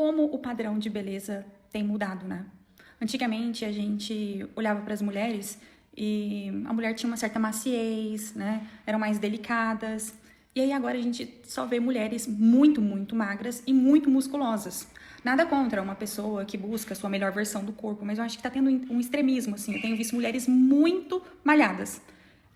como o padrão de beleza tem mudado, né? Antigamente a gente olhava para as mulheres e a mulher tinha uma certa maciez, né? Eram mais delicadas. E aí agora a gente só vê mulheres muito magras e muito musculosas. Nada contra uma pessoa que busca a sua melhor versão do corpo, mas eu acho que tá tendo um extremismo, assim. Eu tenho visto mulheres muito malhadas.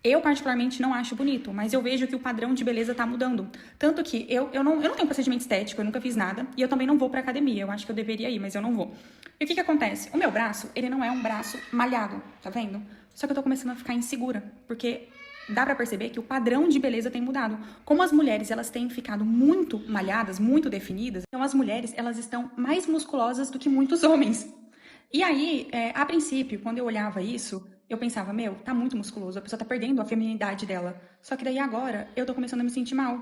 Eu, particularmente, não acho bonito, mas eu vejo que o padrão de beleza tá mudando. Tanto que eu não tenho procedimento estético, eu nunca fiz nada, e eu também não vou pra academia. Eu acho que eu deveria ir, mas eu não vou. E o que acontece? O meu braço, ele não é um braço malhado, tá vendo? Só que eu tô começando a ficar insegura, porque dá pra perceber que o padrão de beleza tem mudado. Como as mulheres, elas têm ficado muito malhadas, muito definidas, então as mulheres, elas estão mais musculosas do que muitos homens. E aí, a princípio, quando eu olhava isso, eu pensava, meu, tá muito musculoso, a pessoa tá perdendo a feminilidade dela. Só que daí agora, eu tô começando a me sentir mal,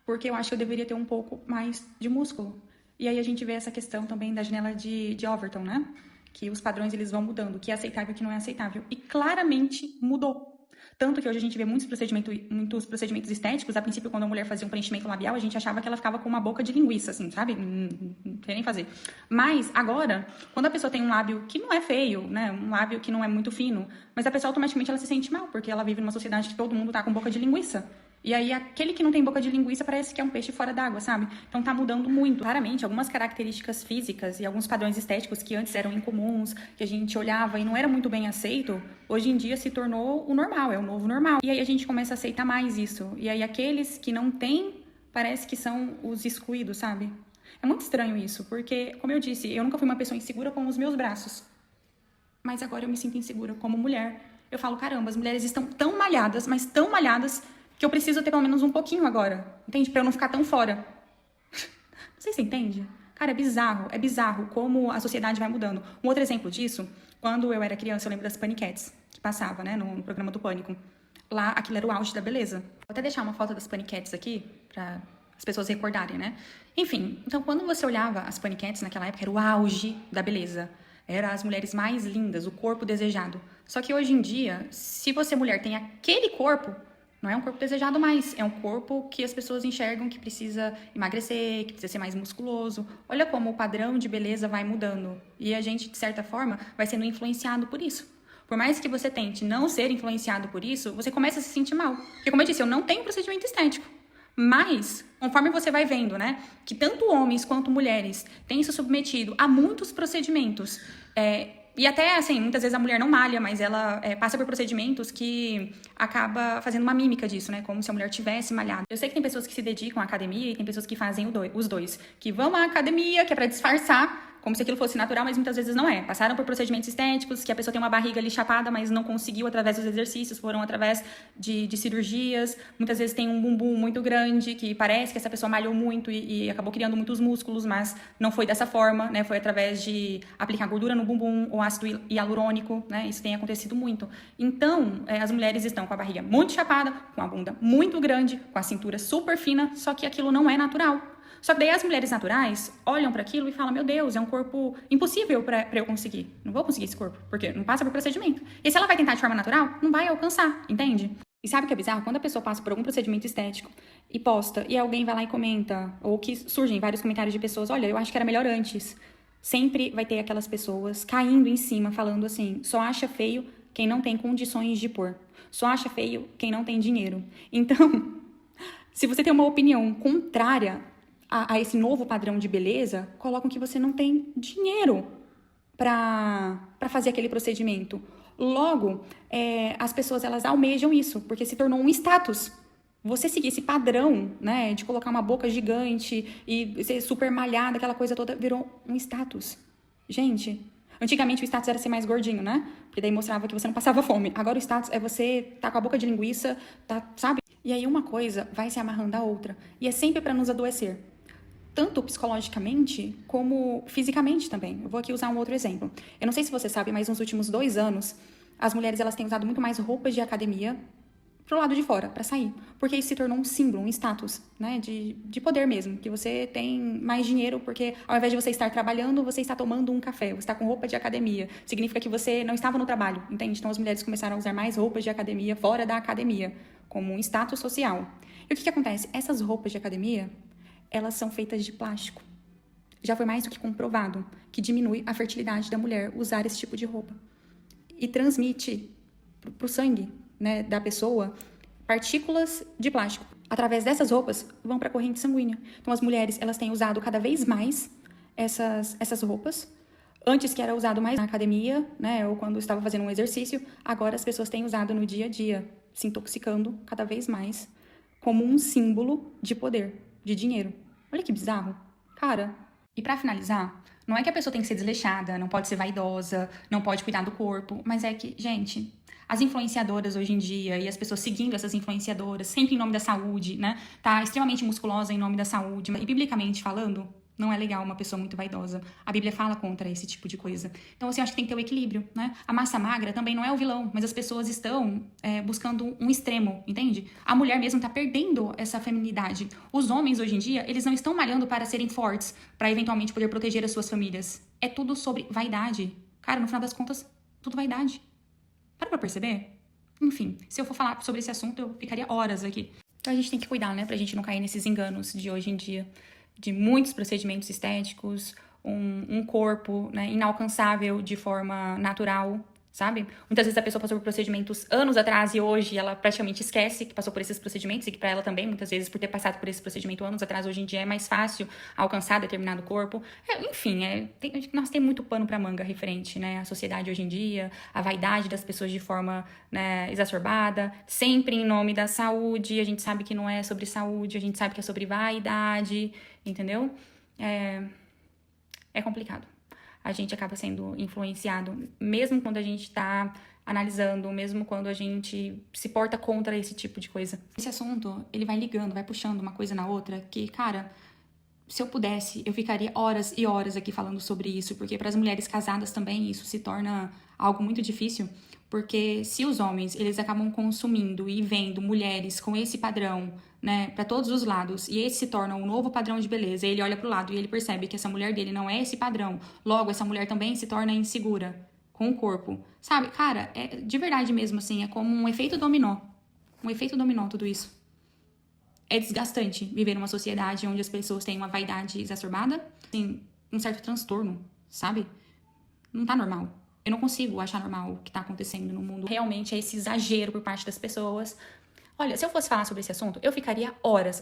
porque eu acho que eu deveria ter um pouco mais de músculo. E aí a gente vê essa questão também da janela de Overton, né? Que os padrões, eles vão mudando, o que é aceitável e o que não é aceitável. E claramente mudou. Tanto que hoje a gente vê muitos procedimentos estéticos. A princípio, quando a mulher fazia um preenchimento labial, a gente achava que ela ficava com uma boca de linguiça, assim, sabe? Não sei nem fazer. Mas, agora, quando a pessoa tem um lábio que não é feio, né? Um lábio que não é muito fino, mas a pessoa automaticamente ela se sente mal, porque ela vive numa sociedade que todo mundo tá com boca de linguiça. E aí, aquele que não tem boca de linguiça parece que é um peixe fora d'água, sabe? Então tá mudando muito. Claramente, algumas características físicas e alguns padrões estéticos que antes eram incomuns, que a gente olhava e não era muito bem aceito, hoje em dia se tornou o normal, é o novo normal. E aí a gente começa a aceitar mais isso. E aí aqueles que não têm, parece que são os excluídos, sabe? É muito estranho isso, porque, como eu disse, eu nunca fui uma pessoa insegura com os meus braços. Mas agora eu me sinto insegura como mulher. Eu falo, caramba, as mulheres estão tão malhadas, mas tão malhadas, que eu preciso ter pelo menos um pouquinho agora. Entende? Pra eu não ficar tão fora. Não sei se você entende. Cara, é bizarro como a sociedade vai mudando. Um outro exemplo disso, quando eu era criança, eu lembro das paniquetes, que passava, né, no programa do Pânico. Lá, aquilo era o auge da beleza. Vou até deixar uma foto das paniquetes aqui, pra as pessoas recordarem, né? Enfim, então quando você olhava as paniquetes naquela época, era o auge da beleza. Eram as mulheres mais lindas, o corpo desejado. Só que hoje em dia, se você mulher tem aquele corpo, não é um corpo desejado mais, é um corpo que as pessoas enxergam que precisa emagrecer, que precisa ser mais musculoso. Olha como o padrão de beleza vai mudando. E a gente, de certa forma, vai sendo influenciado por isso. Por mais que você tente não ser influenciado por isso, você começa a se sentir mal. Porque, como eu disse, eu não tenho procedimento estético. Mas, conforme você vai vendo, né, que tanto homens quanto mulheres têm se submetido a muitos procedimentos, e até, assim, muitas vezes a mulher não malha, mas ela passa por procedimentos que acaba fazendo uma mímica disso, né? Como se a mulher tivesse malhado. Eu sei que tem pessoas que se dedicam à academia e tem pessoas que fazem os dois. Que vão à academia, que é pra disfarçar, como se aquilo fosse natural, mas muitas vezes não é. Passaram por procedimentos estéticos, que a pessoa tem uma barriga ali chapada, mas não conseguiu através dos exercícios, foram através de cirurgias. Muitas vezes tem um bumbum muito grande, que parece que essa pessoa malhou muito e acabou criando muitos músculos, mas não foi dessa forma, né? Foi através de aplicar gordura no bumbum ou ácido hialurônico, né? Isso tem acontecido muito. Então, as mulheres estão com a barriga muito chapada, com a bunda muito grande, com a cintura super fina, só que aquilo não é natural. Só que daí as mulheres naturais olham para aquilo e falam, meu Deus, é um corpo impossível para eu conseguir. Não vou conseguir esse corpo, porque não passa por procedimento. E se ela vai tentar de forma natural, não vai alcançar, entende? E sabe o que é bizarro? Quando a pessoa passa por algum procedimento estético e posta, e alguém vai lá e comenta, ou que surgem vários comentários de pessoas, olha, eu acho que era melhor antes. Sempre vai ter aquelas pessoas caindo em cima, falando assim, só acha feio quem não tem condições de pôr. Só acha feio quem não tem dinheiro. Então, se você tem uma opinião contrária a esse novo padrão de beleza, colocam que você não tem dinheiro para fazer aquele procedimento. Logo, as pessoas elas almejam isso, porque se tornou um status. Você seguir esse padrão, né, de colocar uma boca gigante e ser super malhada, aquela coisa toda, virou um status. Gente, antigamente o status era ser mais gordinho, né? Porque daí mostrava que você não passava fome. Agora o status é você tá com a boca de linguiça, tá, sabe? E aí uma coisa vai se amarrando à outra. E é sempre para nos adoecer. Tanto psicologicamente como fisicamente também. Eu vou aqui usar um outro exemplo. Eu não sei se você sabe, mas nos últimos 2 anos, as mulheres elas têm usado muito mais roupas de academia pro lado de fora, para sair. Porque isso se tornou um símbolo, um status, né? De poder mesmo. Que você tem mais dinheiro porque ao invés de você estar trabalhando, você está tomando um café. Você está com roupa de academia. Significa que você não estava no trabalho, entende? Então as mulheres começaram a usar mais roupas de academia fora da academia, como um status social. E o que acontece? Essas roupas de academia, elas são feitas de plástico. já foi mais do que comprovado que diminui a fertilidade da mulher usar esse tipo de roupa. E transmite pro sangue, né, da pessoa partículas de plástico. Através dessas roupas, vão para a corrente sanguínea. Então, as mulheres, elas têm usado cada vez mais essas roupas. Antes que era usado mais na academia, né, ou quando estava fazendo um exercício, agora as pessoas têm usado no dia a dia, se intoxicando cada vez mais, como um símbolo de poder, de dinheiro. Olha que bizarro. Cara, e pra finalizar, não é que a pessoa tem que ser desleixada, não pode ser vaidosa, não pode cuidar do corpo, mas é que, gente, as influenciadoras hoje em dia e as pessoas seguindo essas influenciadoras, sempre em nome da saúde, né? Tá extremamente musculosa em nome da saúde. E biblicamente falando, não é legal uma pessoa muito vaidosa. A Bíblia fala contra esse tipo de coisa. Então, assim, eu acho que tem que ter o equilíbrio, né? A massa magra também não é o vilão, mas as pessoas estão buscando um extremo, entende? A mulher mesmo tá perdendo essa feminilidade. Os homens, hoje em dia, eles não estão malhando para serem fortes, para eventualmente poder proteger as suas famílias. É tudo sobre vaidade. Cara, no final das contas, tudo vaidade. Para pra perceber? Enfim, se eu for falar sobre esse assunto, eu ficaria horas aqui. Então, a gente tem que cuidar, né? Pra gente não cair nesses enganos de hoje em dia, de muitos procedimentos estéticos, um corpo, né, inalcançável de forma natural, sabe? Muitas vezes a pessoa passou por procedimentos anos atrás e hoje ela praticamente esquece que passou por esses procedimentos e que pra ela também, muitas vezes, por ter passado por esse procedimento anos atrás, hoje em dia é mais fácil alcançar determinado corpo. Enfim, nós temos muito pano pra manga referente, né, à sociedade hoje em dia, a vaidade das pessoas de forma, né, exacerbada, sempre em nome da saúde. A gente sabe que não é sobre saúde, a gente sabe que é sobre vaidade, entendeu? É complicado. A gente acaba sendo influenciado, mesmo quando a gente tá analisando, mesmo quando a gente se porta contra esse tipo de coisa. Esse assunto, ele vai ligando, vai puxando uma coisa na outra, que, cara, se eu pudesse, eu ficaria horas e horas aqui falando sobre isso, porque para as mulheres casadas também isso se torna algo muito difícil, porque se os homens, eles acabam consumindo e vendo mulheres com esse padrão, né, para todos os lados, e esse se torna um novo padrão de beleza, ele olha pro lado e ele percebe que essa mulher dele não é esse padrão, logo essa mulher também se torna insegura com o corpo, sabe? Cara, de verdade mesmo, assim, é como um efeito dominó tudo isso. É desgastante viver numa sociedade onde as pessoas têm uma vaidade exacerbada, assim, um certo transtorno, sabe? Não tá normal. Eu não consigo achar normal o que tá acontecendo no mundo. Realmente é esse exagero por parte das pessoas. Olha, se eu fosse falar sobre esse assunto, eu ficaria horas